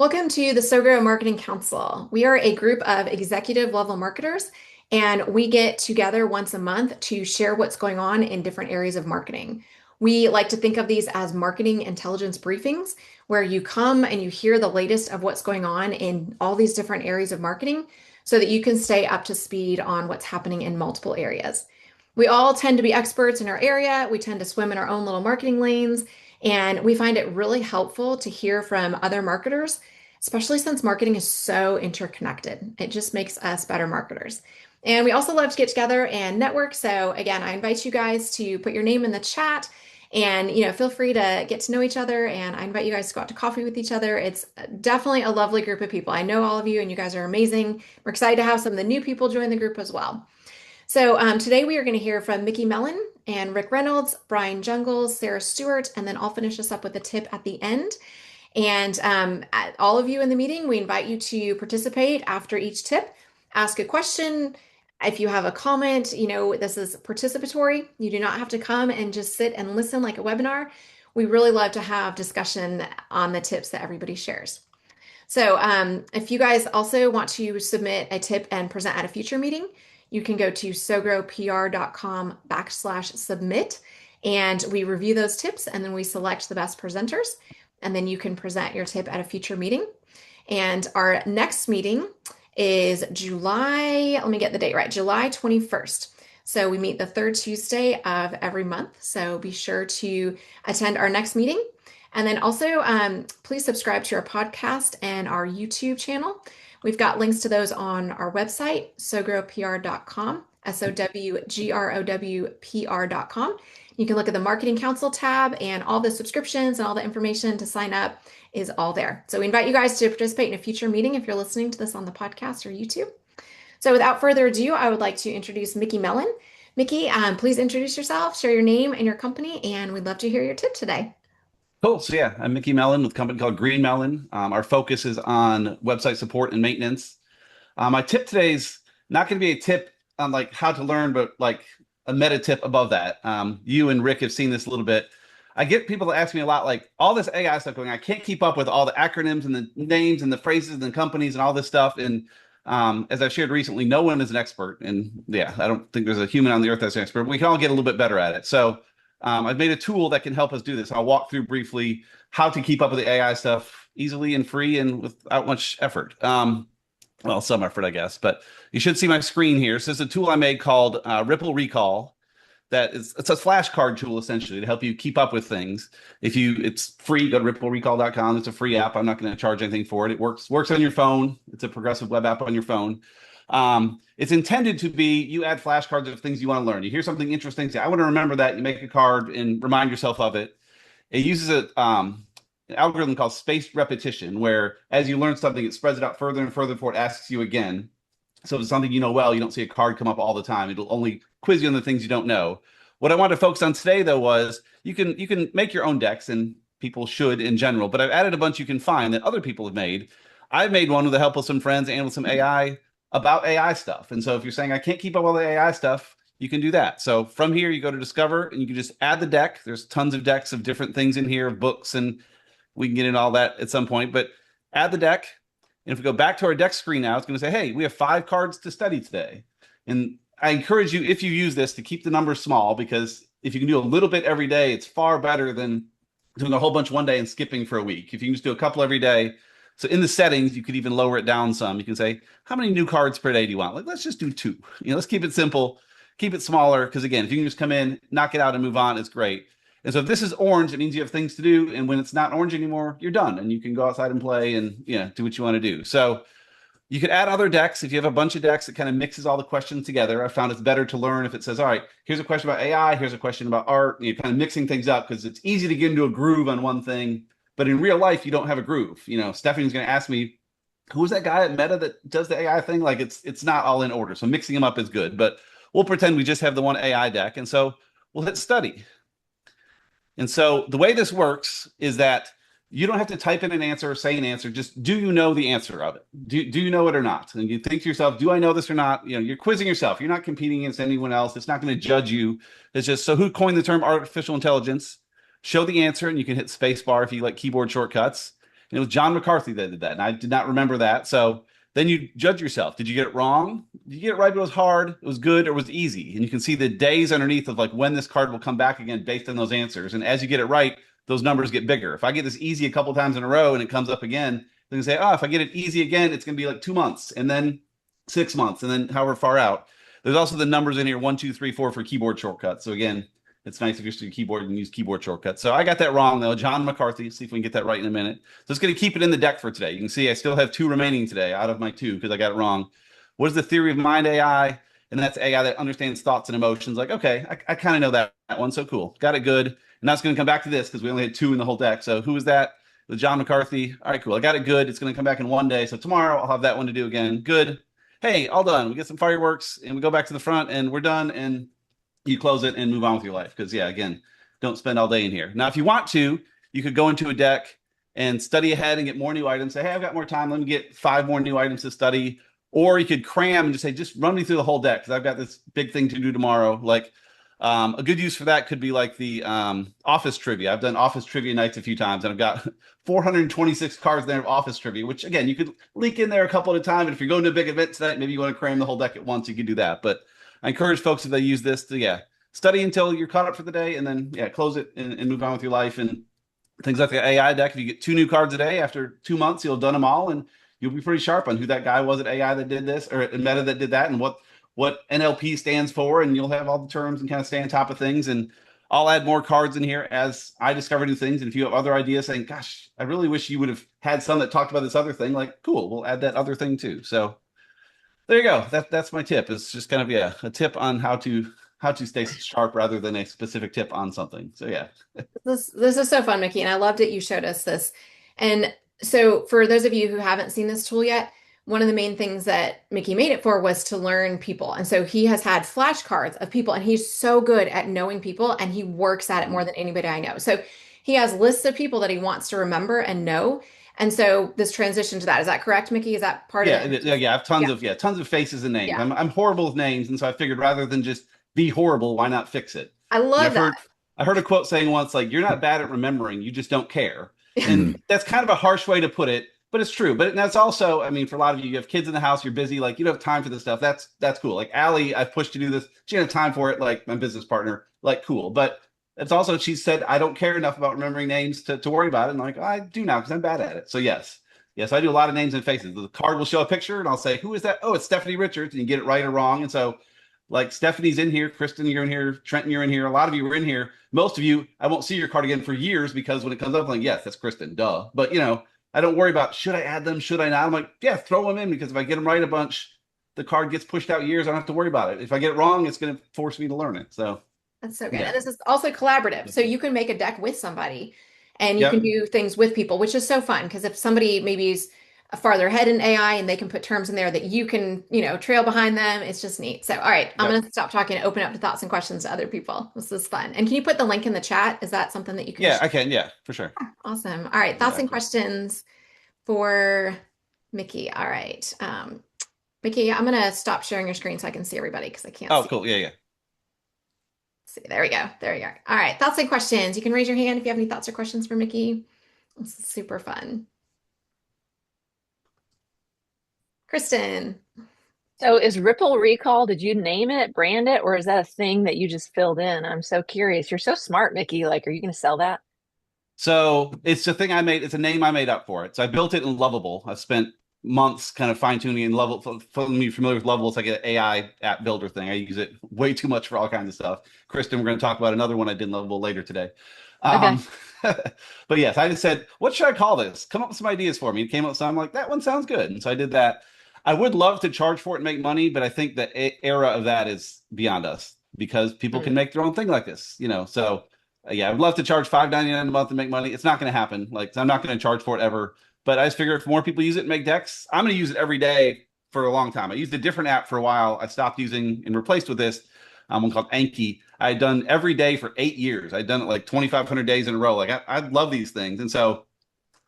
Welcome to the SoGrow Marketing Council. We are a group of executive level marketers, and we get together once a month to share what's going on in different areas of marketing. We like to think of these as marketing intelligence briefings, where you come and you hear the latest of what's going on in all these different areas of marketing so that you can stay up to speed on what's happening in multiple areas. We all tend to be experts in our area. We tend to swim in our own little marketing lanes, and we find it really helpful to hear from other marketers, especially since marketing is so interconnected. It just makes us better marketers. And we also love to get together and network. So again, I invite you guys to put your name in the chat and feel free to get to know each other. And I invite you guys to go out to coffee with each other. It's definitely a lovely group of people. I know all of you and you guys are amazing. We're excited to have some of the new people join the group as well. So today we are going to hear from Mickey Mellon and Rick Reynolds, Brian Jungles, Sarah Stewart, and then I'll finish this up with a tip at the end. And all of you in the meeting, we invite you to participate after each tip, ask a question. If you have a comment, this is participatory. You do not have to come and just sit and listen like a webinar. We really love to have discussion on the tips that everybody shares. So if you guys also want to submit a tip and present at a future meeting, you can go to sogrowpr.com/submit, and we review those tips and then we select the best presenters, and then you can present your tip at a future meeting. And our next meeting is July, let me get the date right, July 21st. So we meet the third Tuesday of every month. So be sure to attend our next meeting. And then also, please subscribe to our podcast and our YouTube channel. We've got links to those on our website, sogrowpr.com, SOWGROWPR.com. You can look at the Marketing Council tab, and all the subscriptions and all the information to sign up is all there. So we invite you guys to participate in a future meeting if you're listening to this on the podcast or YouTube. So without further ado, I would like to introduce Mickey Mellon. Mickey, please introduce yourself, share your name and your company, and we'd love to hear your tip today. Cool. So yeah, I'm Mickey Mellon with a company called Green Mellon. Our focus is on website support and maintenance. My tip today is not going to be a tip on like how to learn, but like a meta tip above that. You and Rick have seen this a little bit. I get people that ask me a lot, like all this AI stuff going on. I can't keep up with all the acronyms and the names and the phrases and the companies and all this stuff. And as I've shared recently, no one is an expert. And yeah, I don't think there's a human on the earth that's an expert. We can all get a little bit better at it. So I've made a tool that can help us do this. I'll walk through briefly how to keep up with the AI stuff easily and free and without much effort. Well, some effort, I guess, but you should see my screen here. So it's a tool I made called Ripple Recall. It's a flashcard tool essentially to help you keep up with things. It's free. Go to ripplerecall.com. It's a free app. I'm not going to charge anything for it. It works on your phone. It's a progressive web app on your phone. It's intended to be, you add flashcards of things you want to learn. You hear something interesting, say, I want to remember that. You make a card and remind yourself of it. It uses an algorithm called spaced repetition, where as you learn something, it spreads it out further and further before it asks you again. So if it's something you know well, you don't see a card come up all the time. It'll only quiz you on the things you don't know. What I wanted to focus on today, though, was you can make your own decks, and people should in general, but I've added a bunch you can find that other people have made. I've made one with the help of some friends and with some AI about AI stuff. And so if you're saying, I can't keep up with all the AI stuff, you can do that. So from here, you go to Discover and you can just add the deck. There's tons of decks of different things in here, books, and we can get into all that at some point, but add the deck. And if we go back to our deck screen now, it's going to say, hey, we have 5 cards to study today. And I encourage you, if you use this, to keep the numbers small, because if you can do a little bit every day, it's far better than doing a whole bunch one day and skipping for a week. If you can just do a couple every day. So in the settings, you could even lower it down some. You can say, how many new cards per day do you want? Like, let's just do 2. Let's keep it simple, keep it smaller. Because again, if you can just come in, knock it out and move on, it's great. And so if this is orange, it means you have things to do. And when it's not orange anymore, you're done. And you can go outside and play and do what you want to do. So you could add other decks. If you have a bunch of decks that kind of mixes all the questions together, I found it's better to learn if it says, all right, here's a question about AI, here's a question about art. You're kind of mixing things up because it's easy to get into a groove on one thing. But in real life, you don't have a groove. Stephanie's going to ask me, who's that guy at Meta that does the AI thing? Like it's not all in order. So mixing them up is good, but we'll pretend we just have the one AI deck. And so we'll hit study. And so the way this works is that you don't have to type in an answer or say an answer. Just, do you know the answer of it? Do you know it or not? And you think to yourself, do I know this or not? You're quizzing yourself. You're not competing against anyone else. It's not going to judge you. It's just, so who coined the term artificial intelligence? Show the answer, and you can hit space bar if you like keyboard shortcuts. And it was John McCarthy that did that. And I did not remember that. So then you judge yourself. Did you get it wrong? Did you get it right? But it was hard, it was good, or it was easy. And you can see the days underneath of like when this card will come back again based on those answers. And as you get it right, those numbers get bigger. If I get this easy a couple times in a row and it comes up again, then you say, oh, if I get it easy again, it's going to be like 2 months and then 6 months and then however far out. There's also the numbers in here 1, 2, 3, 4 for keyboard shortcuts. So again, it's nice if you're used to your keyboard and use keyboard shortcuts. So I got that wrong though. John McCarthy. See if we can get that right in a minute. So it's going to keep it in the deck for today. You can see I still have 2 remaining today out of my 2 because I got it wrong. What is the theory of mind AI? And that's AI that understands thoughts and emotions. Like, okay, I kind of know that one. So cool. Got it good. And now it's going to come back to this because we only had 2 in the whole deck. So who was that? With John McCarthy. All right, cool. I got it good. It's going to come back in one day. So tomorrow I'll have that one to do again. Good. Hey, all done. We get some fireworks and we go back to the front and we're done. And you close it and move on with your life. Because, yeah, again, don't spend all day in here. Now, if you want to, you could go into a deck and study ahead and get more new items. Say, hey, I've got more time. Let me get 5 more new items to study. Or you could cram and just say, just run me through the whole deck because I've got this big thing to do tomorrow. Like a good use for that could be like the office trivia. I've done office trivia nights a few times and I've got 426 cards there of office trivia, which again, you could leak in there a couple at a time. And if you're going to a big event tonight, maybe you want to cram the whole deck at once, you could do that. But I encourage folks if they use this to, yeah, study until you're caught up for the day and then, yeah, close it and move on with your life. And things like the AI deck, if you get 2 new cards a day after 2 months, you'll have done them all. And you'll be pretty sharp on who that guy was at AI that did this or at Meta that did that and what NLP stands for. And you'll have all the terms and kind of stay on top of things. And I'll add more cards in here as I discover new things. And if you have other ideas saying, gosh, I really wish you would have had some that talked about this other thing, like, cool, we'll add that other thing too. So there you go. That's my tip. It's just kind of, yeah, a tip on how to stay sharp rather than a specific tip on something. So yeah. This is so fun, Mickey, and I loved that you showed us this. And so for those of you who haven't seen this tool yet, one of the main things that Mickey made it for was to learn people. And so he has had flashcards of people, and he's so good at knowing people, and he works at it more than anybody I know. So he has lists of people that he wants to remember and know. And so this transition to that, is that correct, Mickey? Is that part of it? Yeah. I have Yeah. tons of faces and names. Yeah. I'm horrible with names, and so I figured rather than just be horrible, why not fix it? I And love that. I heard a quote saying once, like, you're not bad at remembering, you just don't care. Mhm. And that's kind of a harsh way to put it, but it's true. But that's also, I mean, for a lot of you have kids in the house, you're busy, like you don't have time for this stuff. That's cool. Like Allie, I've pushed to do this. She didn't have time for it, like my business partner, like cool. But it's also she said, I don't care enough about remembering names to worry about it. And I'm like, I do now because I'm bad at it. So yes. Yes, I do a lot of names and faces. The card will show a picture and I'll say, who is that? Oh, it's Stephanie Richards, and you get it right or wrong. And so like Stephanie's in here, Kristen, you're in here, Trenton, you're in here. A lot of you are in here. Most of you, I won't see your card again for years because when it comes up, I'm like, yes, that's Kristen, duh. But I don't worry about should I add them, should I not? I'm like, yeah, throw them in because if I get them right a bunch, the card gets pushed out years. I don't have to worry about it. If I get it wrong, it's going to force me to learn it. So That's so good. yeah, And this is also collaborative. So you can make a deck with somebody and you can yep, do things with people, which is so fun because if somebody maybe is farther ahead in AI and they can put terms in there that you can, trail behind them, it's just neat. So, all right, I'm yep, going to stop talking and open up to thoughts and questions to other people. This is fun. And can you put the link in the chat? Is that something that you can yeah, share? I can, yeah, for sure, Awesome. All right, thoughts and exactly. questions for Mickey. All right. Mickey, I'm going to stop sharing your screen so I can see everybody because I can't Oh, see. cool, yeah, yeah. See, there we go. There we are. All right. Thoughts and questions. You can raise your hand if you have any thoughts or questions for Mickey. This is super fun. Kristen. So is Ripple Recall, did you name it, brand it, or is that a thing that you just filled in? I'm so curious. You're so smart, Mickey. Like, are you going to sell that? So it's a thing I made. It's a name I made up for it. So I built it in Lovable. I spent months kind of fine tuning in Level. For me familiar with Lovable, it's like an AI app builder thing. I use it way too much for all kinds of stuff. Kristen, we're going to talk about another one I did in Lovable later today. Okay. But yes, I just said, what should I call this? Come up with some ideas for me. It came up with some. I'm like, that one sounds good. And so I did that. I would love to charge for it and make money, but I think the era of that is beyond us because people can Mm. make their own thing like this. So yeah, I would love to charge $5.99 a month and make money. It's not going to happen. Like I'm not going to charge for it ever. But I just figure if more people use it and make decks, I'm going to use it every day for a long time. I used a different app for a while. I stopped using and replaced with this one called Anki. I had done every day for 8 years. I'd done it like 2,500 days in a row. Like I love these things, and so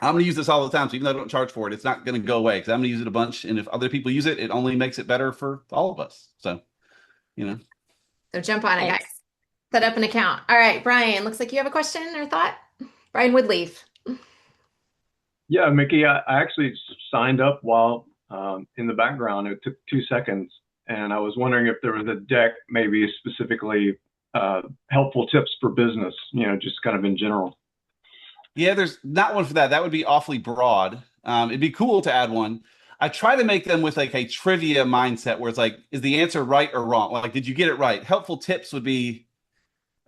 I'm going to use this all the time. So even though I don't charge for it, it's not going to go away because I'm going to use it a bunch. And if other people use it, it only makes it better for all of us. So you know. So jump on it, guys. Thanks. Set up an account. All right, Brian, looks like you have a question or thought. Brian Woodleaf. Yeah, Mickey, I actually signed up while in the background. It took 2 seconds, and I was wondering if there was a deck, maybe specifically helpful tips for business, just kind of in general. Yeah, there's not one for that. That would be awfully broad. It'd be cool to add one. I try to make them with like a trivia mindset where it's like, is the answer right or wrong? Like, did you get it right? Helpful tips would be,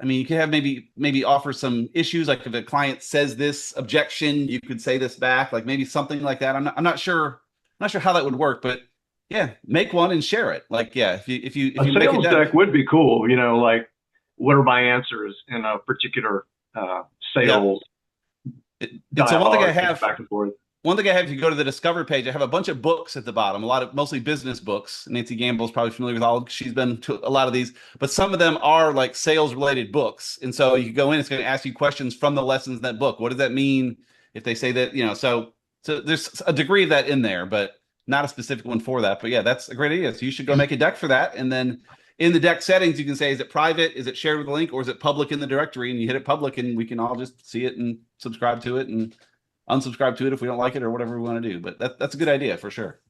I mean, you could have maybe offer some issues. Like if a client says this objection, you could say this back, like maybe something like that. I'm not sure how that would work, but yeah, make one and share it. Like, yeah, if A you make it sales deck, deck would be cool, like what are my answers in a particular yeah. sales And so one thing I dialogue, have back and forth. One thing I have, if you go to the Discover page, I have a bunch of books at the bottom, a lot of mostly business books. Nancy Gamble is probably familiar with all. She's been to a lot of these, but some of them are like sales related books. And so you go in, it's going to ask you questions from the lessons in that book. What does that mean if they say that, so there's a degree of that in there, but not a specific one for that. But yeah, that's a great idea. So you should go make a deck for that. And then in the deck settings, you can say, is it private? Is it shared with a link? Or is it public in the directory? And you hit it public and we can all just see it and subscribe to it and unsubscribe to it if we don't like it or whatever we want to do. But that's a good idea for sure.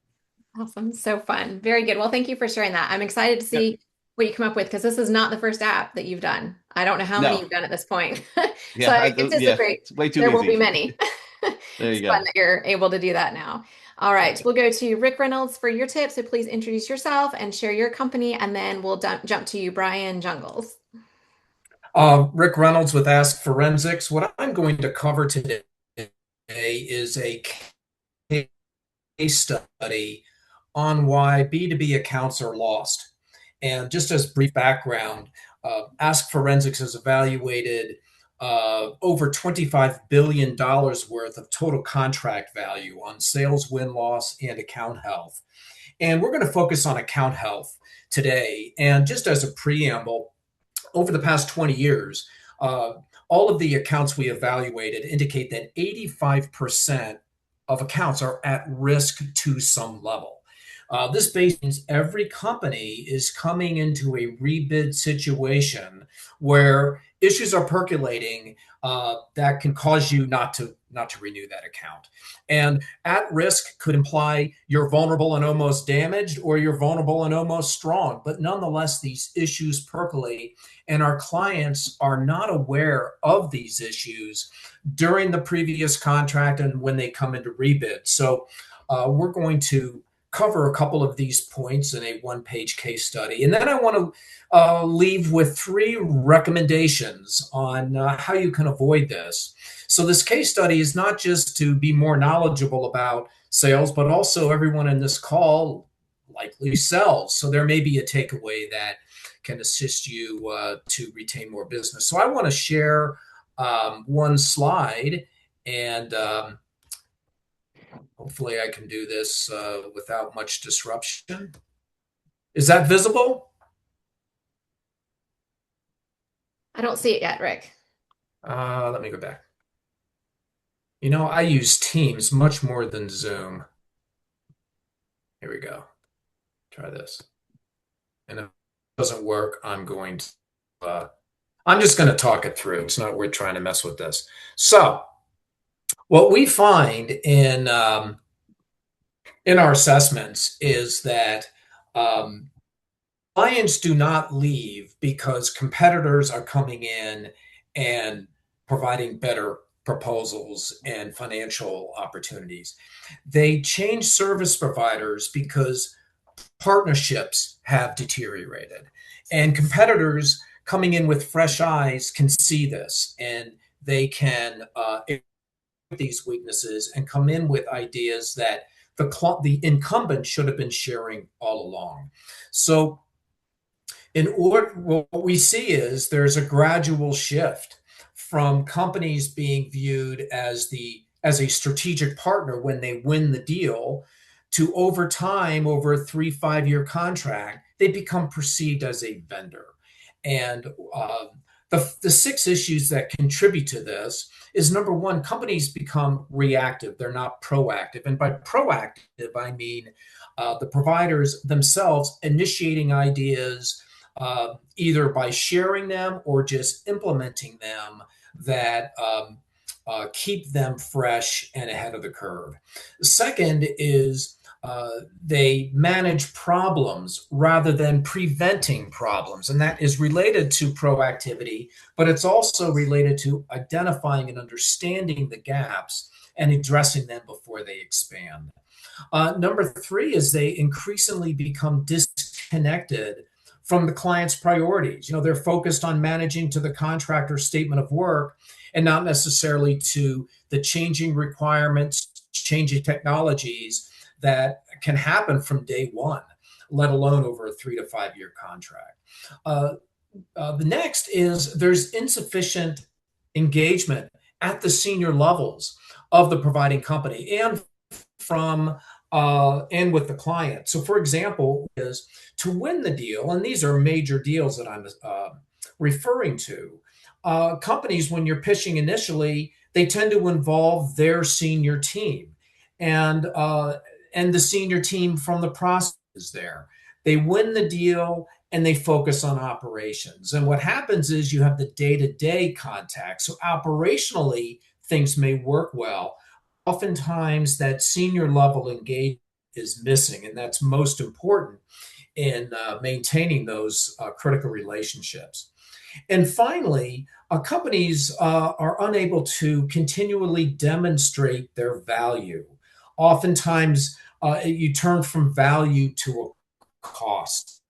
Awesome. So fun. Very good. Well, thank you for sharing that. I'm excited to Yep. see what you come up with because this is not the first app that you've done. I don't know how many No. you've done at this point. So Yeah. I Yeah. anticipate It's way too there will be easy. many. There you It's fun go. that you're able to do that now. All right. We'll go to Rick Reynolds for your tips. So please introduce yourself and share your company, and then we'll jump to you, Brian Jungles. Rick Reynolds with Ask Forensics. What I'm going to cover today is a case study on why B2B accounts are lost. And just as brief background, Ask Forensics has evaluated over $25 billion worth of total contract value on sales win-loss and account health. And we're going to focus on account health today. And just as a preamble, over the past 20 years, all of the accounts we evaluated indicate that 85% of accounts are at risk to some level. This basically means every company is coming into a rebid situation where issues are percolating that can cause you not to renew that account. And at risk could imply you're vulnerable and almost damaged, or you're vulnerable and almost strong. But nonetheless, these issues percolate, and our clients are not aware of these issues during the previous contract and when they come into rebid. So we're going to cover a couple of these points in a one-page case study. And then I want to leave with 3 recommendations on how you can avoid this. So this case study is not just to be more knowledgeable about sales, but also everyone in this call likely sells. So there may be a takeaway that can assist you to retain more business. So I want to share one slide, and hopefully I can do this without much disruption. Is that visible? I don't see it yet, Rick. Let me go back. I use Teams much more than Zoom. Here we go. Try this. And if it doesn't work, I'm just going to talk it through. It's not worth trying to mess with this. So what we find in our assessments is that clients do not leave because competitors are coming in and providing better proposals and financial opportunities. They change service providers because partnerships have deteriorated, and competitors coming in with fresh eyes can see this, and they can these weaknesses and come in with ideas that the incumbent should have been sharing all along. So what we see is there's a gradual shift from companies being viewed as a strategic partner when they win the deal, to over time, over a 3-5 year contract, they become perceived as a vendor. And the 6 issues that contribute to this is, number one, companies become reactive. They're not proactive. And by proactive, I mean the providers themselves initiating ideas, either by sharing them or just implementing them, that keep them fresh and ahead of the curve. The second is they manage problems rather than preventing problems. And that is related to proactivity, but it's also related to identifying and understanding the gaps and addressing them before they expand. Number three is they increasingly become disconnected from the client's priorities. They're focused on managing to the contractor's statement of work and not necessarily to the changing requirements, changing technologies that can happen from day one, let alone over a 3 to 5 year contract. The next is there's insufficient engagement at the senior levels of the providing company and and with the client. So, for example, is to win the deal, and these are major deals that I'm referring to. Companies, when you're pitching initially, they tend to involve their senior team, and the senior team from the process is there. They win the deal and they focus on operations. And what happens is you have the day-to-day contact. So operationally, things may work well. Oftentimes that senior level engagement is missing, and that's most important in maintaining those critical relationships. And finally, companies are unable to continually demonstrate their value. Oftentimes, you turn from value to a cost.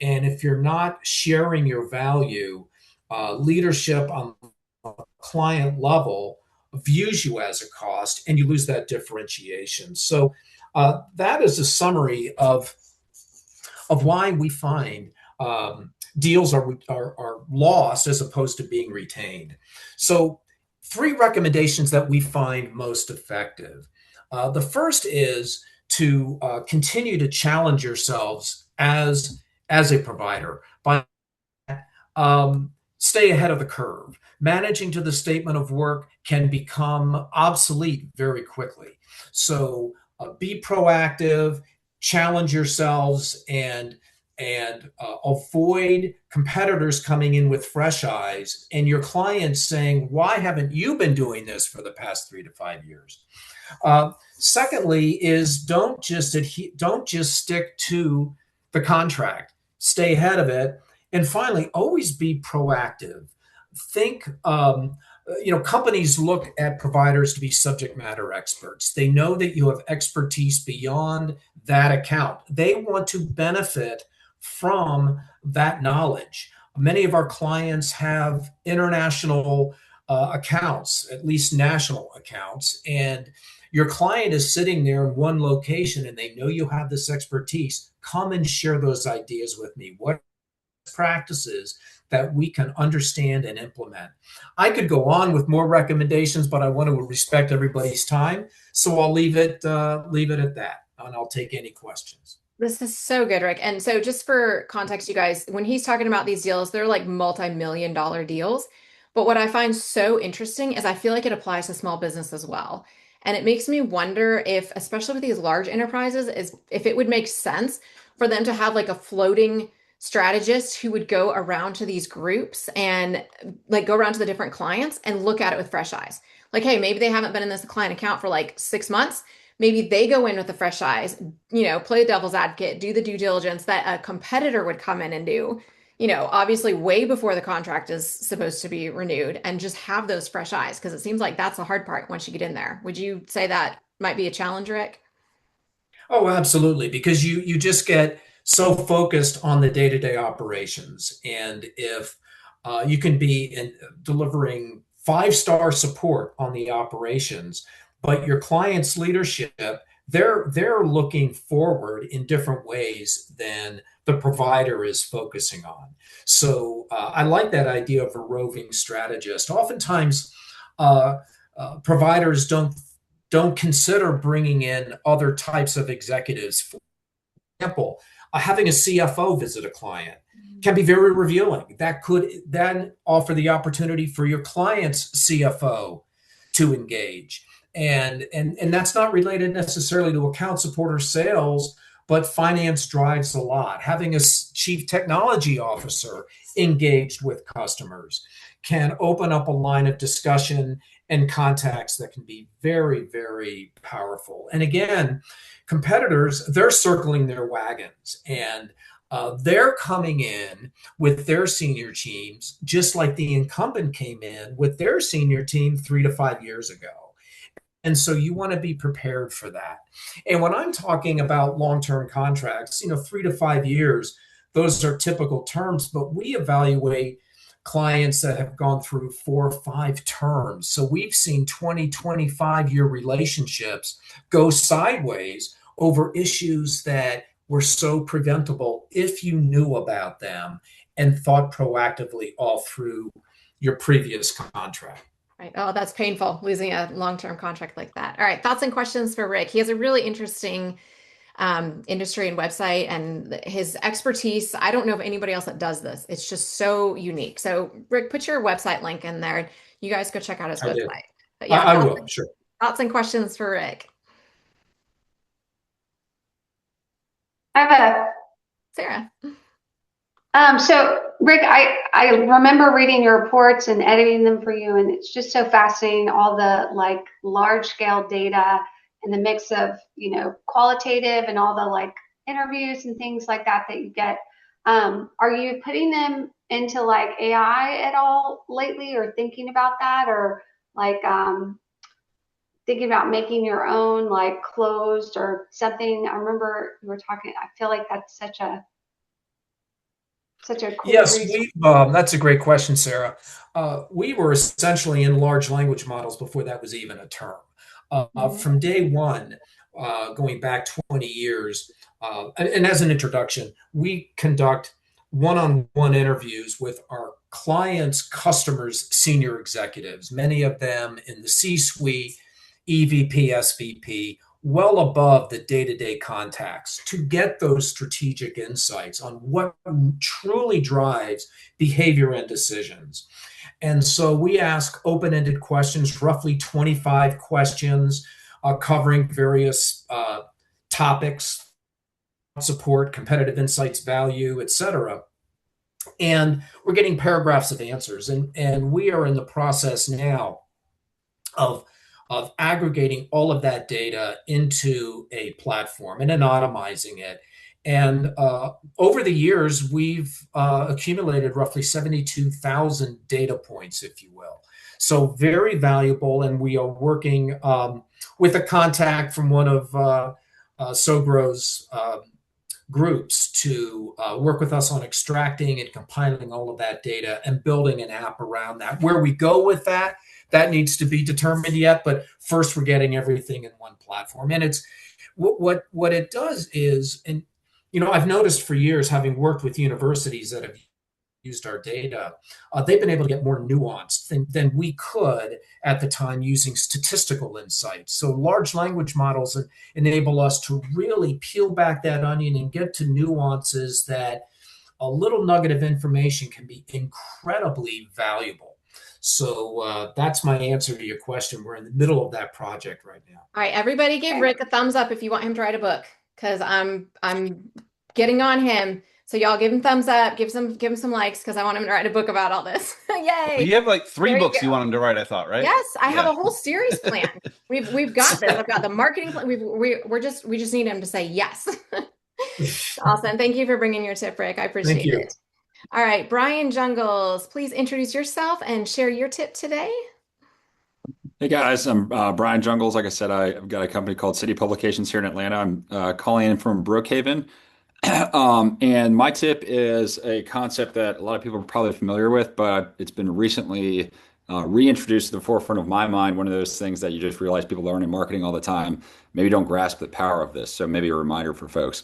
And if you're not sharing your value, leadership on a client level views you as a cost, and you lose that differentiation. So that is a summary of why we find deals are lost as opposed to being retained. So 3 recommendations that we find most effective. The first is to continue to challenge yourselves as a provider by stay ahead of the curve. Managing to the statement of work can become obsolete very quickly. So be proactive, challenge yourselves, and avoid competitors coming in with fresh eyes and your clients saying, why haven't you been doing this for the past 3 to 5 years? Secondly is don't just stick to the contract, stay ahead of it. And finally, always be proactive. Think, companies look at providers to be subject matter experts. They know that you have expertise beyond that account. They want to benefit from that knowledge. Many of our clients have international accounts, at least national accounts, and your client is sitting there in one location and they know you have this expertise. Come and share those ideas with me. What practices that we can understand and implement? I could go on with more recommendations, but I want to respect everybody's time. So I'll leave it at that, and I'll take any questions. This is so good, Rick. And so just for context, you guys, when he's talking about these deals, they're like multi-million-dollar deals. But what I find so interesting is I feel like it applies to small business as well. And it makes me wonder if, especially with these large enterprises, if it would make sense for them to have like a floating strategist who would go around to these groups and like go around to the different clients and look at it with fresh eyes. Like, hey, maybe they haven't been in this client account for like 6 months. Maybe they go in with the fresh eyes, play the devil's advocate, do the due diligence that a competitor would come in and do, obviously way before the contract is supposed to be renewed, and just have those fresh eyes. Because it seems like that's the hard part once you get in there. Would you say that might be a challenge, Rick? Oh, absolutely. Because you just get so focused on the day-to-day operations. And if you can be delivering 5-star support on the operations, but your client's leadership, they're looking forward in different ways than the provider is focusing on. So I like that idea of a roving strategist. Oftentimes, providers don't consider bringing in other types of executives. For example, having a CFO visit a client can be very revealing. That could then offer the opportunity for your client's CFO to engage. And that's not related necessarily to account support or sales, but finance drives a lot. Having a chief technology officer engaged with customers can open up a line of discussion and contacts that can be very, very powerful. And again, competitors, they're circling their wagons, and they're coming in with their senior teams, just like the incumbent came in with their senior team 3 to 5 years ago. And so you want to be prepared for that. And when I'm talking about long-term contracts, 3 to 5 years, those are typical terms, but we evaluate clients that have gone through 4 or 5 terms. So we've seen 20, 25-year relationships go sideways over issues that were so preventable if you knew about them and thought proactively all through your previous contract. Right. Oh, that's painful, losing a long-term contract like that. All right. Thoughts and questions for Rick. He has a really interesting industry and website, and his expertise. I don't know of anybody else that does this. It's just so unique. So Rick, put your website link in there. You guys go check out his website. But yeah, I will, sure. Thoughts and questions for Rick. I have Sarah. So Rick, I remember reading your reports and editing them for you, and it's just so fascinating, all the like large scale data and the mix of, qualitative and all the like interviews and things like that you get. Are you putting them into like AI at all lately, or thinking about that, or like thinking about making your own like closed or something? I remember you were talking, I feel like that's such a cool Yes, resource. that's a great question, Sarah. We were essentially in large language models before that was even a term. From day one, going back 20 years, and as an introduction, we conduct one-on-one interviews with our clients' customers, senior executives, many of them in the C-suite, EVP, SVP, well above the day-to-day contacts, to get those strategic insights on what truly drives behavior and decisions. And so we ask open-ended questions, roughly 25 questions, covering various topics, support, competitive insights, value, etc. And we're getting paragraphs of answers. And we are in the process now of aggregating all of that data into a platform and anonymizing it. And over the years, we've accumulated roughly 72,000 data points, if you will. So very valuable. And we are working with a contact from one of Sogro's groups to work with us on extracting and compiling all of that data and building an app around that. Where we go with that needs to be determined yet, but first we're getting everything in one platform. And it's what it does is, and I've noticed for years, having worked with universities that have used our data, they've been able to get more nuanced than we could at the time using statistical insights. So large language models enable us to really peel back that onion and get to nuances that a little nugget of information can be incredibly valuable. So that's my answer to your question. We're in the middle of that project right now. All right, everybody give Rick a thumbs up if you want him to write a book, because I'm getting on him. So y'all give him thumbs up, give him some likes, because I want him to write a book about all this. Yay! You have like three There you books go. you want him to write, I thought, right? Yes, I have a whole series plan. We've got this. I've got the marketing plan. We just need him to say yes. Awesome. Thank you for bringing your tip, Rick. I appreciate it. All right, Brian Jungles, please introduce yourself and share your tip today. Hey guys, I'm Brian Jungles. Like I said, I've got a company called City Publications here in Atlanta. I'm calling in from Brookhaven. And my tip is a concept that a lot of people are probably familiar with, but it's been recently reintroduced to the forefront of my mind. One of those things that you just realize people learn in marketing all the time, maybe don't grasp the power of this. So maybe a reminder for folks.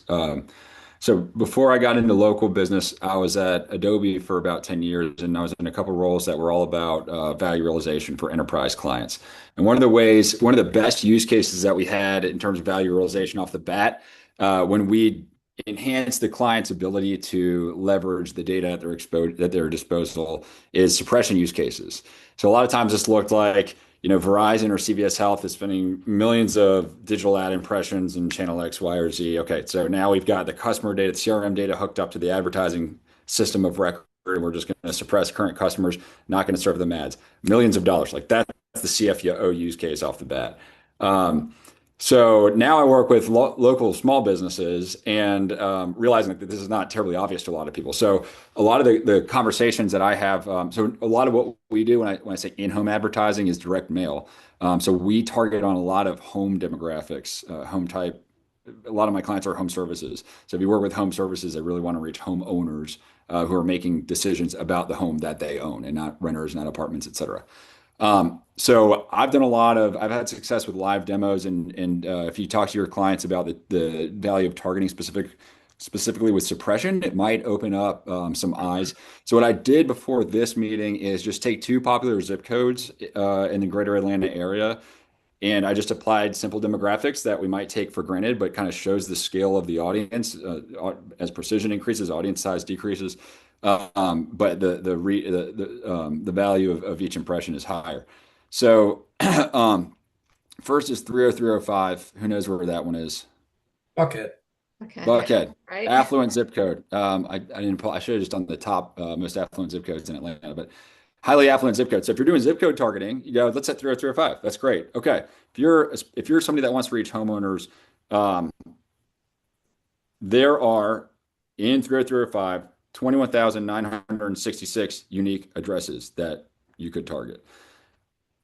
So before I got into local business, I was at Adobe for about 10 years, and I was in a couple of roles that were all about value realization for enterprise clients. And one of the best use cases that we had in terms of value realization off the bat, when we enhance the client's ability to leverage the data at their disposal, is suppression use cases. So a lot of times this looked like, Verizon or CVS Health is spending millions of digital ad impressions in channel X, Y, or Z. Okay, so now we've got the customer data, the CRM data hooked up to the advertising system of record. and we're just going to suppress current customers, not going to serve them ads. Millions of dollars. Like that's the CFO use case off the bat. So now I work with local small businesses and realizing that this is not terribly obvious to a lot of people. So a lot of the conversations that I have, so a lot of what we do when I say in-home advertising is direct mail. So we target on a lot of home demographics, home type. A lot of my clients are home services. So if you work with home services, they really want to reach homeowners who are making decisions about the home that they own and not renters, not apartments, et cetera. So I've had success with live demos and if you talk to your clients about the value of targeting specifically with suppression, it might open up some eyes. So what I did before this meeting is just take two popular zip codes in the greater Atlanta area. And I just applied simple demographics that we might take for granted, but kind of shows the scale of the audience as precision increases, audience size decreases. But the value of each impression is higher. So first is 30305. Who knows where that one is? Buckhead. Okay. Buckhead, Right. affluent zip code. I didn't pull, I should have just done the top most affluent zip codes in Atlanta, but highly affluent zip code. So if you're doing zip code targeting, you go, let's set 30305. That's great. Okay. If you're somebody that wants to reach homeowners, there are in 30305 21,966 unique addresses that you could target.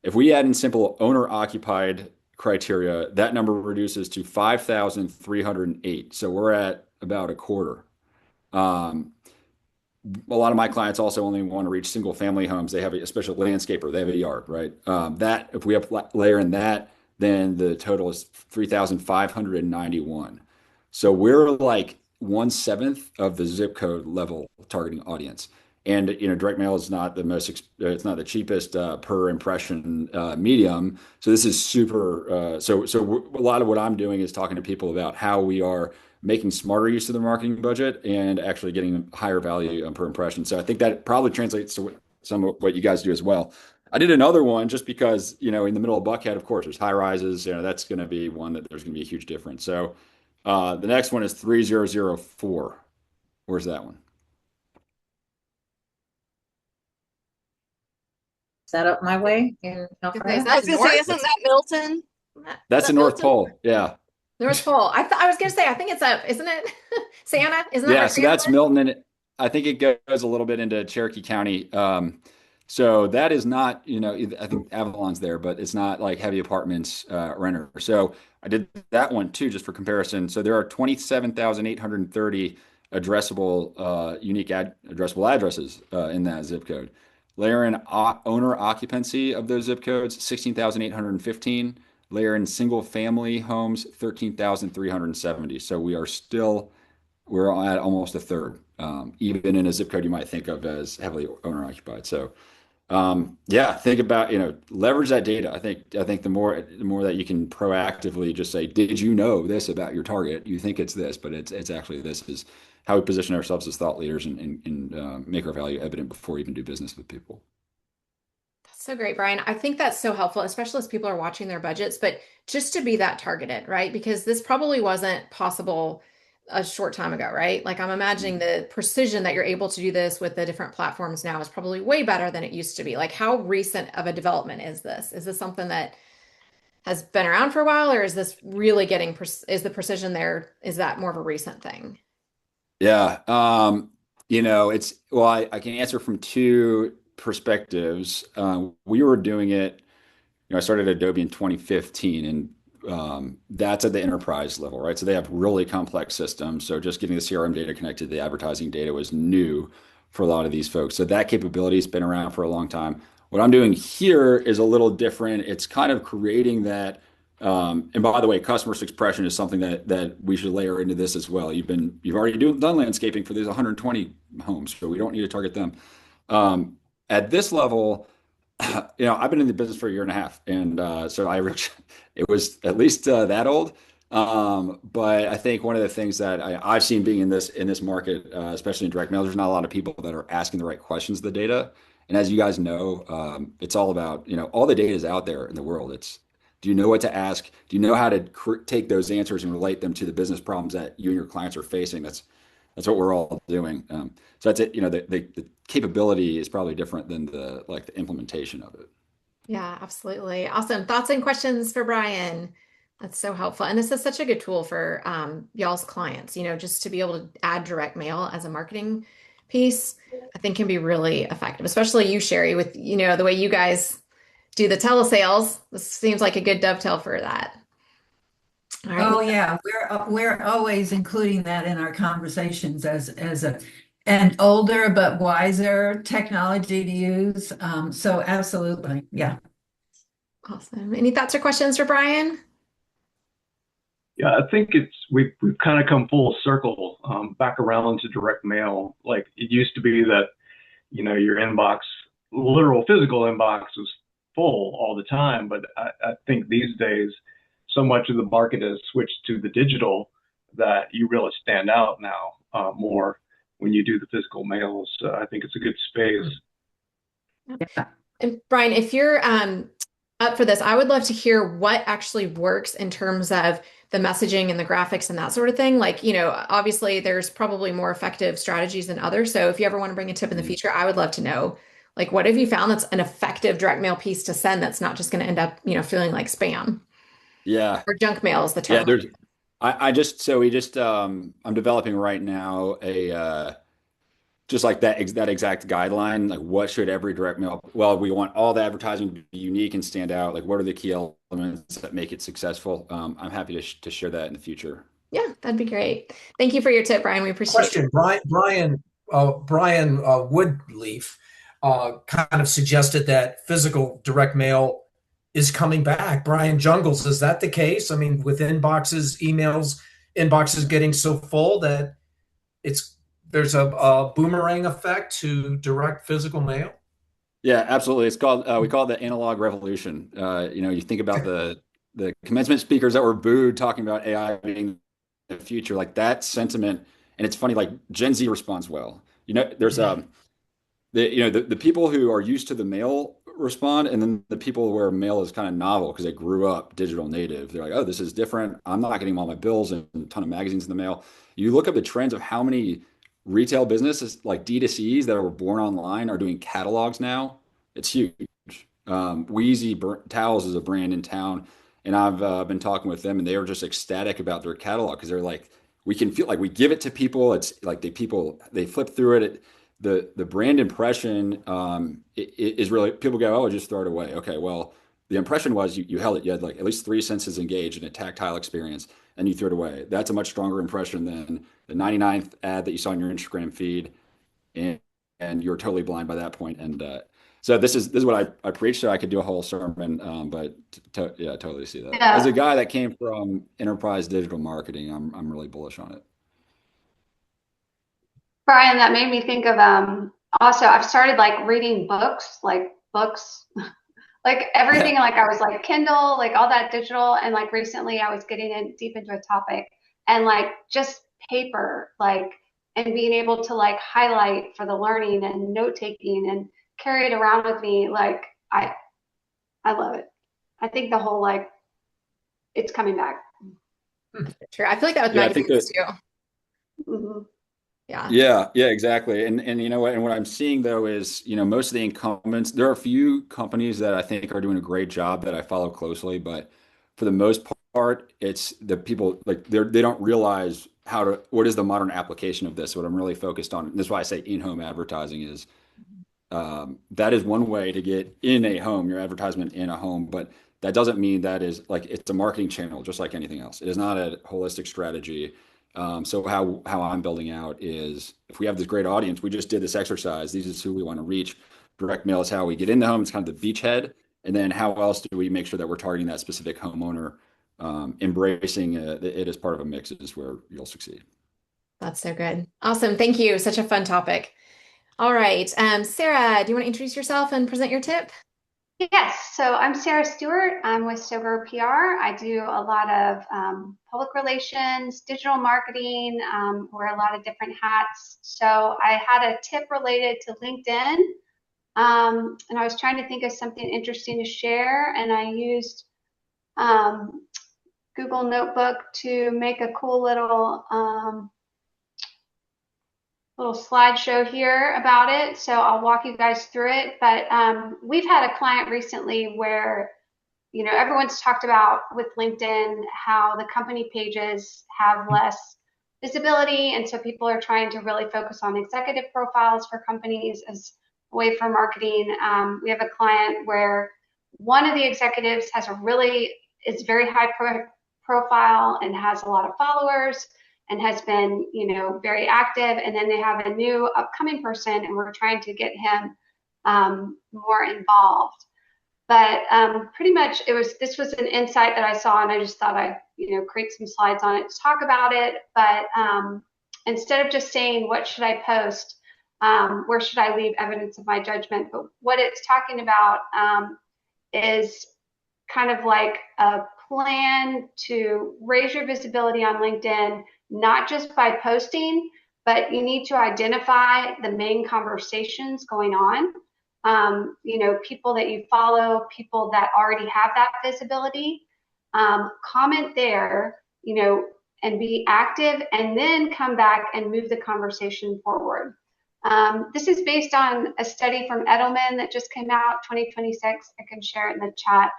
If we add in simple owner occupied criteria, that number reduces to 5,308. So we're at about a quarter. A lot of my clients also only want to reach single family homes. They have a special landscaper. They have a yard, right? That if we layer in that, then the total is 3,591. So we're like 1/7 of the zip code level targeting audience. And direct mail is not it's not the cheapest per impression medium. So this is super. So a lot of what I'm doing is talking to people about how we are making smarter use of the marketing budget and actually getting higher value per impression. So I think that probably translates to some of what you guys do as well. I did another one just because, in the middle of Buckhead, of course, there's high rises. That's going to be one that there's going to be a huge difference. So the next one is 3004. Where's that one? Is that up my way in Alpharetta? I was gonna say, isn't that Milton? That's the North Pole. Yeah. North Pole. I was gonna say, I think it's up, isn't it? Santa, isn't that? Yeah, where so Santa that's lives? Milton, and I think it goes a little bit into Cherokee County. So that is not, I think Avalon's there, but it's not like heavy apartments renter. So I did that one too, just for comparison. So there are 27,830 addressable unique addressable addresses in that zip code. Layer in owner occupancy of those zip codes, 16,815. Layer in single family homes, 13,370. So we're at almost a third, even in a zip code you might think of as heavily owner occupied. So yeah, think about, leverage that data. I think the more that you can proactively just say, did you know this about your target? You think it's this, but it's actually this is how we position ourselves as thought leaders and make our value evident before we even do business with people. That's so great, Brian. I think that's so helpful, especially as people are watching their budgets, but just to be that targeted, right? Because this probably wasn't possible a short time ago, right? Like I'm imagining the precision that you're able to do this with the different platforms now is probably way better than it used to be. Like how recent of a development is this? Is this something that has been around for a while, or is this really is the precision there? Is that more of a recent thing? Yeah. I can answer from two perspectives. We were doing it, I started Adobe in 2015 and that's at the enterprise level, right? So they have really complex systems. So just getting the CRM data connected to the advertising data was new for a lot of these folks. So that capability has been around for a long time. What I'm doing here is a little different. It's kind of creating that. And by the way, customer expression is something that we should layer into this as well. You've already done landscaping for these 120 homes, so we don't need to target them. At this level, I've been in the business for a year and a half, and so it was at least that old. But I think one of the things that I've seen being in this market, especially in direct mail, there's not a lot of people that are asking the right questions of the data. And as you guys know, it's all about, all the data is out there in the world. Do you know what to ask? Do you know how to take those answers and relate them to the business problems that you and your clients are facing? That's what we're all doing. So that's it. The capability is probably different than the implementation of it. Yeah, absolutely. Awesome. Thoughts and questions for Brian? That's so helpful. And this is such a good tool for y'all's clients, just to be able to add direct mail as a marketing piece, I think can be really effective, especially you, Sherry, with, the way you guys do the telesales. This seems like a good dovetail for that. All right. Oh yeah, we're always including that in our conversations as an older but wiser technology to use. So absolutely, yeah. Awesome. Any thoughts or questions for Brian? Yeah, I think we've kind of come full circle back around to direct mail. Like it used to be that, your inbox, literal physical inbox was full all the time. But I think these days, so much of the market has switched to the digital that you really stand out now more when you do the physical mails. So I think it's a good space. Yeah. And Brian, if you're up for this, I would love to hear what actually works in terms of the messaging and the graphics and that sort of thing. Like, obviously there's probably more effective strategies than others. So if you ever want to bring a tip in the future, I would love to know, like, what have you found that's an effective direct mail piece to send that's not just going to end up, feeling like spam? Yeah. Or junk mail is the term. Yeah, I'm developing right now just like that exact guideline, like what should every direct mail, well, we want all the advertising to be unique and stand out. Like what are the key elements that make it succlesuccessful? I'm happy to share that in the future. Yeah, that'd be great. Thank you for your tip, Brian. We appreciate it. Brian Woodleaf kind of suggested that physical direct mail is coming back. Brian Jungles, is that the case? I mean, with inboxes getting so full that there's a boomerang effect to direct physical mail? Yeah, absolutely. It's called we call it the analog revolution. You think about the commencement speakers that were booed talking about AI being the future, like that sentiment. And it's funny, like Gen Z responds well. There's the people who are used to the mail respond, and then the people where mail is kind of novel because they grew up digital native. They're like, oh, this is different. I'm not getting all my bills and a ton of magazines in the mail. You look up the trends of how many retail businesses like D2Cs that were born online are doing catalogs now. It's huge. Wheezy Towels is a brand in town, and I've been talking with them, and they are just ecstatic about their catalog because they're like, we can feel like we give it to people. It's like they flip through it. The brand impression is really, people go, oh, just throw it away. Okay, well, the impression was you held it. You had like at least 3 senses engaged in a tactile experience, and you threw it away. That's a much stronger impression than the 99th ad that you saw in your Instagram feed, and you're totally blind by that point. And so this is what I preach. So I could do a whole sermon, but yeah, totally see that. Yeah. As a guy that came from enterprise digital marketing, I'm really bullish on it. Brian, that made me think of also I've started like reading books, like everything, like I was like Kindle, like all that digital, and like recently I was getting in deep into a topic and like just paper, like, and being able to like highlight for the learning and note taking and carry it around with me. Like I love it. I think the whole like it's coming back. Sure. I feel like that with magazines too. Mm-hmm. Yeah. Yeah, exactly. And you know what? And what I'm seeing though is, most of the incumbents, there are a few companies that I think are doing a great job that I follow closely, but for the most part, it's the people like they don't realize what is the modern application of this. What I'm really focused on. And this is why I say in-home advertising is that is one way to get in a home, your advertisement in a home, but that doesn't mean that is like it's a marketing channel, just like anything else. It is not a holistic strategy. So how I'm building out is if we have this great audience, we just did this exercise. These is who we want to reach. Direct mail is how we get in the home. It's kind of the beachhead. And then how else do we make sure that we're targeting that specific homeowner, embracing it as part of a mix is where you'll succeed. That's so good. Awesome. Thank you. Such a fun topic. All right. Sarah, do you want to introduce yourself and present your tip? Yes, so I'm Sarah Stewart. I'm with Sober PR. I do a lot of public relations, digital marketing, wear a lot of different hats. So I had a tip related to LinkedIn, and I was trying to think of something interesting to share, and I used Google Notebook to make a cool little little slideshow here about it, so I'll walk you guys through it. But we've had a client recently where, you know, everyone's talked about with LinkedIn how the company pages have less visibility, and so people are trying to really focus on executive profiles for companies as a way for marketing. We have a client where one of the executives has is very high profile and has a lot of followers and has been, you know, very active, and then they have a new upcoming person, and we're trying to get him more involved. But pretty much this was an insight that I saw, and I just thought I'd, you know, create some slides on it to talk about it. But instead of just saying, what should I post? Where should I leave evidence of my judgment? But what it's talking about is kind of like a plan to raise your visibility on LinkedIn, not just by posting, but you need to identify the main conversations going on. You know, people that you follow, people that already have that visibility, comment there, you know, and be active, and then come back and move the conversation forward. This is based on a study from Edelman that just came out, 2026. I can share it in the chat,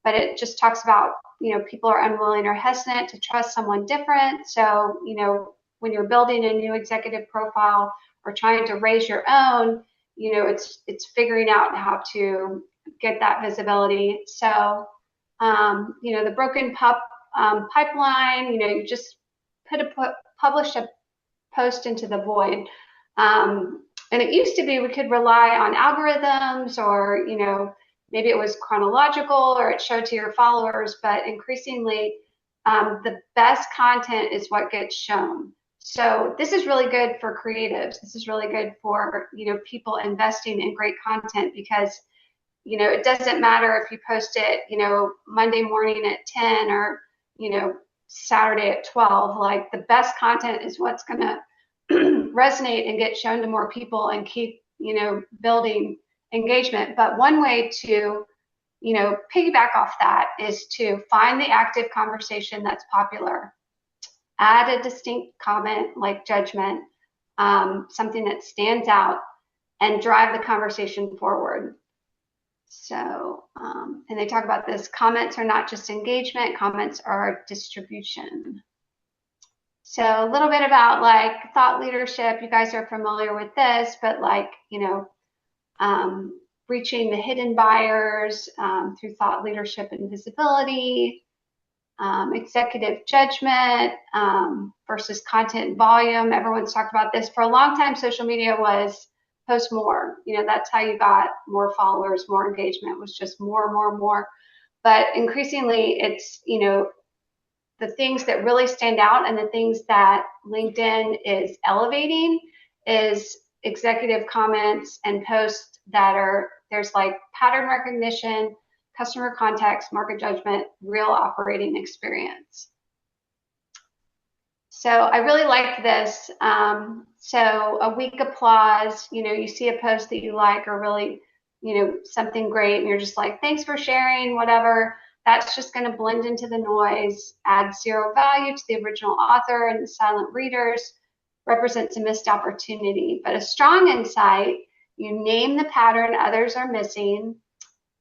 but it just talks about, you know, people are unwilling or hesitant to trust someone different. So, you know, when you're building a new executive profile or trying to raise your own, you know, it's figuring out how to get that visibility. So, you know, the broken pipeline, you know, you just publish a post into the void. And it used to be we could rely on algorithms, or, you know, maybe it was chronological or it showed to your followers, but increasingly the best content is what gets shown. So this is really good for creatives. This is really good for, you know, people investing in great content, because, you know, it doesn't matter if you post it, you know, Monday morning at 10 or, you know, Saturday at 12. Like, the best content is what's going to resonate and get shown to more people and keep, you know, building engagement. But one way to, you know, piggyback off that is to find the active conversation that's popular. Add a distinct comment like judgment, something that stands out, and drive the conversation forward. So, and they talk about this, comments are not just engagement, comments are distribution. So a little bit about like thought leadership. You guys are familiar with this, but like, you know, reaching the hidden buyers through thought leadership and visibility, executive judgment versus content volume. Everyone's talked about this. For a long time, social media was post more. You know, that's how you got more followers, more engagement, was just more. But increasingly, it's, you know, the things that really stand out and the things that LinkedIn is elevating is executive comments and posts that are, there's like pattern recognition, customer context, market judgment, real operating experience. So I really liked this. So a weak applause, you know, you see a post that you like or really, you know, something great, and you're just like, thanks for sharing, whatever. That's just going to blend into the noise, add zero value to the original author, and the silent readers represents a missed opportunity. But a strong insight, you name the pattern others are missing,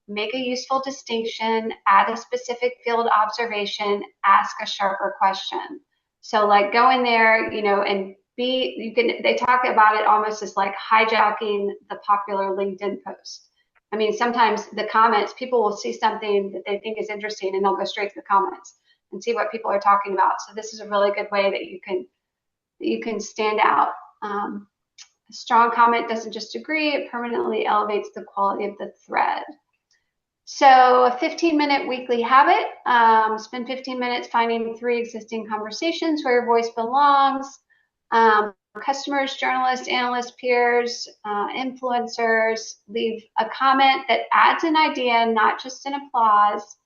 make a useful distinction, add a specific field observation, ask a sharper question. So like go in there, you know, and they talk about it almost as like hijacking the popular LinkedIn post. I mean, sometimes the comments, people will see something that they think is interesting and they'll go straight to the comments and see what people are talking about. So this is a really good way that you can stand out. A strong comment doesn't just agree, it permanently elevates the quality of the thread. So a 15-minute weekly habit, spend 15 minutes finding 3 existing conversations where your voice belongs. Customers, journalists, analysts, peers, influencers, leave a comment that adds an idea, not just an applause,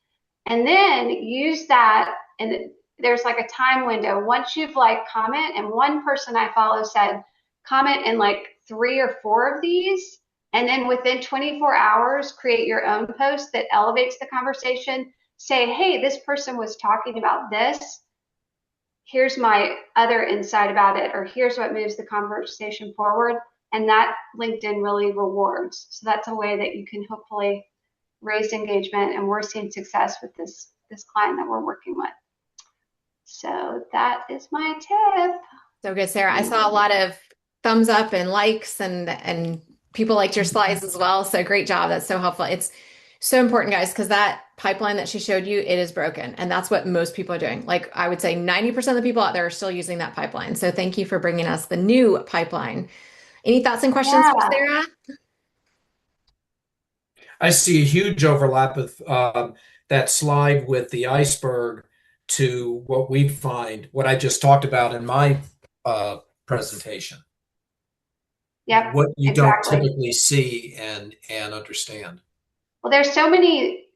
and then use that. And there's like a time window. Once you've like comment, and one person I follow said, comment in like 3 or 4 of these, and then within 24 hours, create your own post that elevates the conversation. Say, hey, this person was talking about this. here's my other insight about it, or here's what moves the conversation forward. And that LinkedIn really rewards. So that's a way that you can hopefully raise engagement, and we're seeing success with this client that we're working with. So that is my tip. So good, Sarah. I saw a lot of thumbs up and likes, and people liked your slides as well. So great job. That's so helpful. It's so important, guys, because that pipeline that she showed you, it is broken. And that's what most people are doing. Like I would say 90% of the people out there are still using that pipeline. So thank you for bringing us the new pipeline. Any thoughts and questions for Sarah? I see a huge overlap with that slide with the iceberg to what we find, what I just talked about in my presentation. Yep, what you exactly. don't typically see and understand. Well, there's so many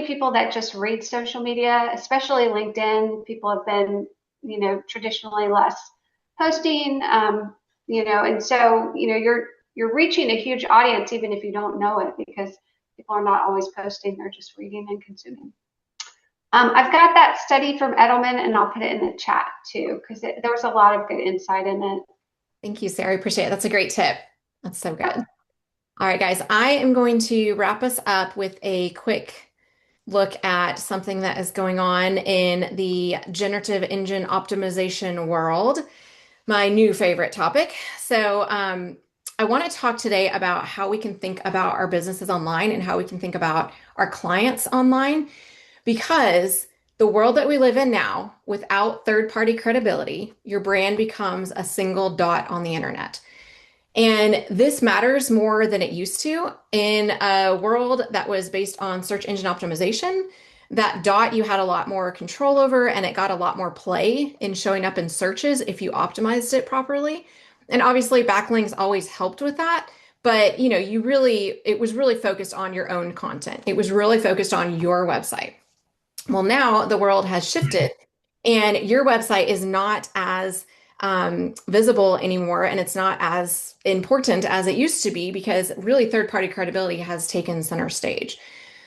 people that just read social media, especially LinkedIn. People have been, traditionally less posting, and so, you're reaching a huge audience, even if you don't know it, because people are not always posting, they're just reading and consuming. I've got that study from Edelman, and I'll put it in the chat too, because there was a lot of good insight in it. Thank you, Sarah. I appreciate it. That's a great tip. That's so good. All right, guys, I am going to wrap us up with a quick look at something that is going on in the generative engine optimization world, my new favorite topic. So I want to talk today about how we can think about our businesses online and how we can think about our clients online, because the world that we live in now, without third-party credibility, your brand becomes a single dot on the internet. And this matters more than it used to. In a world that was based on search engine optimization, that dot you had a lot more control over, and it got a lot more play in showing up in searches if you optimized it properly. And obviously backlinks always helped with that. But it was really focused on your own content. It was really focused on your website. Well, now the world has shifted, and your website is not as visible anymore, and it's not as important as it used to be, because really third-party credibility has taken center stage.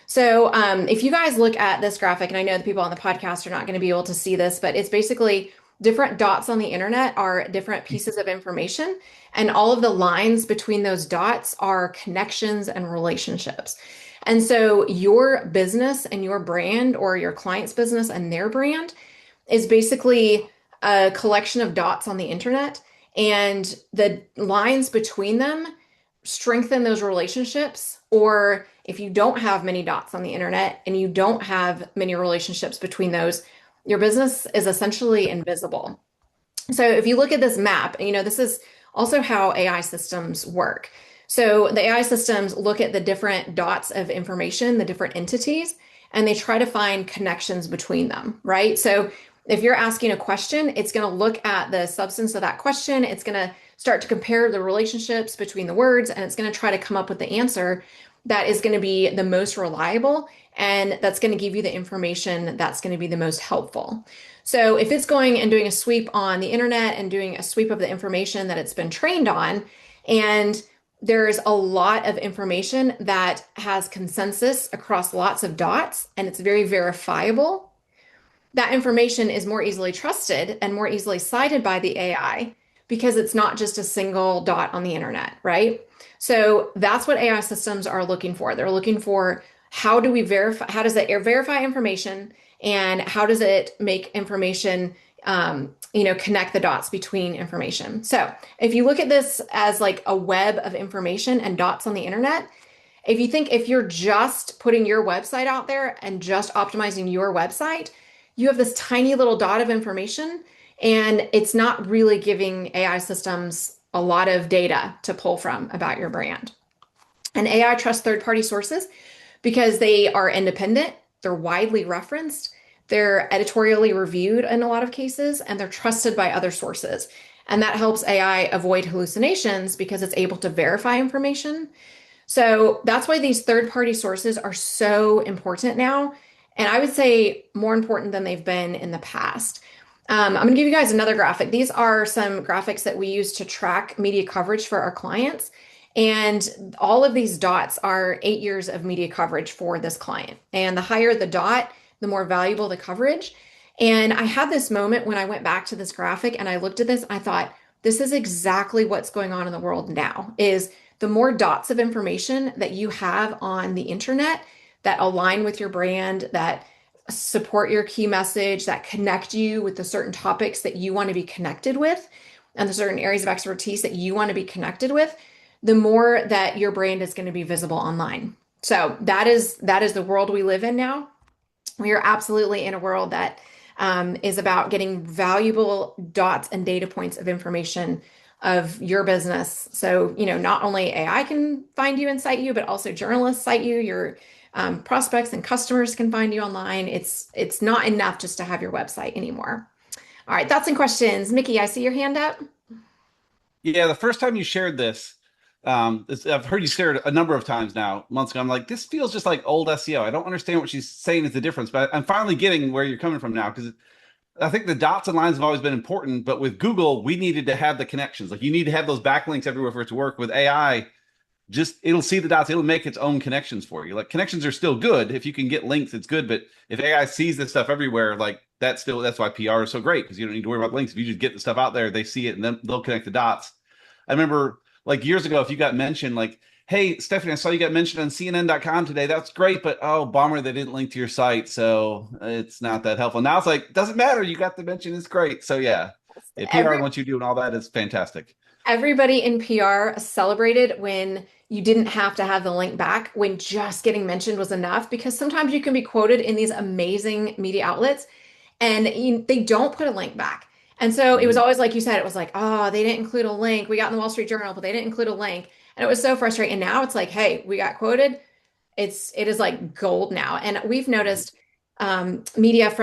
So if you guys look at this graphic, and I know the people on the podcast are not going to be able to see this, but it's basically different dots on the internet are different pieces of information, and all of the lines between those dots are connections and relationships. And so your business and your brand, or your client's business and their brand, is basically a collection of dots on the internet, and the lines between them strengthen those relationships. Or if you don't have many dots on the internet and you don't have many relationships between those, your business is essentially invisible. So if you look at this map, this is also how AI systems work. So the AI systems look at the different dots of information, the different entities, and they try to find connections between them, right? So if you're asking a question, it's going to look at the substance of that question. It's going to start to compare the relationships between the words, and it's going to try to come up with the answer that is going to be the most reliable, and that's going to give you the information that's going to be the most helpful. So if it's going and doing a sweep on the internet and doing a sweep of the information that it's been trained on, and there's a lot of information that has consensus across lots of dots, and it's very verifiable, that information is more easily trusted and more easily cited by the AI, because it's not just a single dot on the internet, right? So that's what AI systems are looking for. They're looking for, how do we verify, how does it verify information, and how does it make information connect the dots between information. So if you look at this as like a web of information and dots on the internet, if you're just putting your website out there and just optimizing your website, you have this tiny little dot of information, and it's not really giving AI systems a lot of data to pull from about your brand. And AI trusts third-party sources because they are independent, they're widely referenced, they're editorially reviewed in a lot of cases, and they're trusted by other sources. And that helps AI avoid hallucinations because it's able to verify information. So that's why these third-party sources are so important now. And I would say more important than they've been in the past. I'm going to give you guys another graphic. These are some graphics that we use to track media coverage for our clients. And all of these dots are 8 years of media coverage for this client. And the higher the dot, the more valuable the coverage. And I had this moment when I went back to this graphic and I looked at this, and I thought, this is exactly what's going on in the world now, is the more dots of information that you have on the internet that align with your brand, that support your key message, that connect you with the certain topics that you want to be connected with, and the certain areas of expertise that you want to be connected with, the more that your brand is going to be visible online. So that is the world we live in now. We are absolutely in a world that is about getting valuable dots and data points of information of your business. So, not only AI can find you and cite you, but also journalists cite you, your prospects and customers can find you online. It's not enough just to have your website anymore. All right, thoughts and questions. Mickey, I see your hand up. Yeah, the first time you shared this, I've heard you share it a number of times now, months ago. I'm like, this feels just like old SEO. I don't understand what she's saying is the difference, but I'm finally getting where you're coming from now, because I think the dots and lines have always been important, but with Google, we needed to have the connections. Like, you need to have those backlinks everywhere for it to work. With AI, it'll see the dots, it'll make its own connections for you. Like, connections are still good. If you can get links, it's good. But if AI sees this stuff everywhere, like, that's why PR is so great, because you don't need to worry about links. If you just get the stuff out there, they see it and then they'll connect the dots. I remember, like, years ago, if you got mentioned, like, hey, Stephanie, I saw you got mentioned on CNN.com today. That's great, but oh, bummer, they didn't link to your site, so it's not that helpful. Now it's like, doesn't matter. You got the mention. It's great. So yeah, PR and what you do and all that is fantastic. Everybody in PR celebrated when you didn't have to have the link back, when just getting mentioned was enough, because sometimes you can be quoted in these amazing media outlets and they don't put a link back. And so it was always like you said, it was like, oh, they didn't include a link. We got in the Wall Street Journal, but they didn't include a link. And it was so frustrating. And now it's like, hey, we got quoted. It is like gold now. And we've noticed media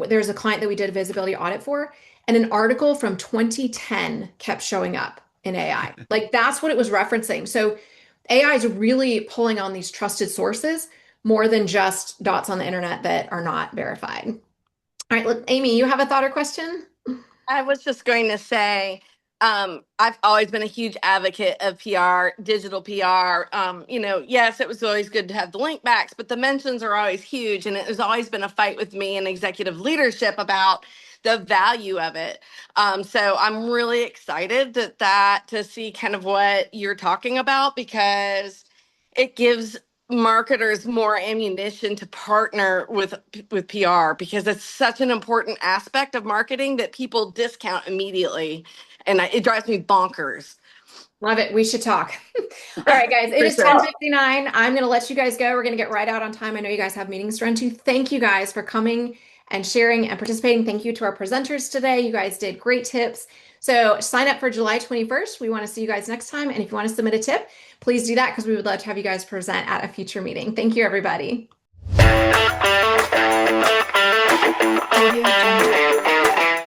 there's a client that we did a visibility audit for, and an article from 2010 kept showing up in AI. Like, that's what it was referencing. So AI is really pulling on these trusted sources more than just dots on the internet that are not verified. All right, look, Amy, you have a thought or question? I was just going to say, I've always been a huge advocate of PR, digital PR. Yes, it was always good to have the link backs, but the mentions are always huge. And it has always been a fight with me and executive leadership about the value of it. So I'm really excited to see kind of what you're talking about, because it gives marketers more ammunition to partner with PR, because it's such an important aspect of marketing that people discount immediately, and it drives me bonkers. Love it. We should talk. All right, guys, it is 10:59. I'm going to let you guys go. We're going to get right out on time. I know you guys have meetings to run to. Thank you guys for coming and sharing and participating. Thank you to our presenters today. You guys did great tips. So sign up for July 21st. We want to see you guys next time. And if you want to submit a tip, please do that, because we would love to have you guys present at a future meeting. Thank you, everybody.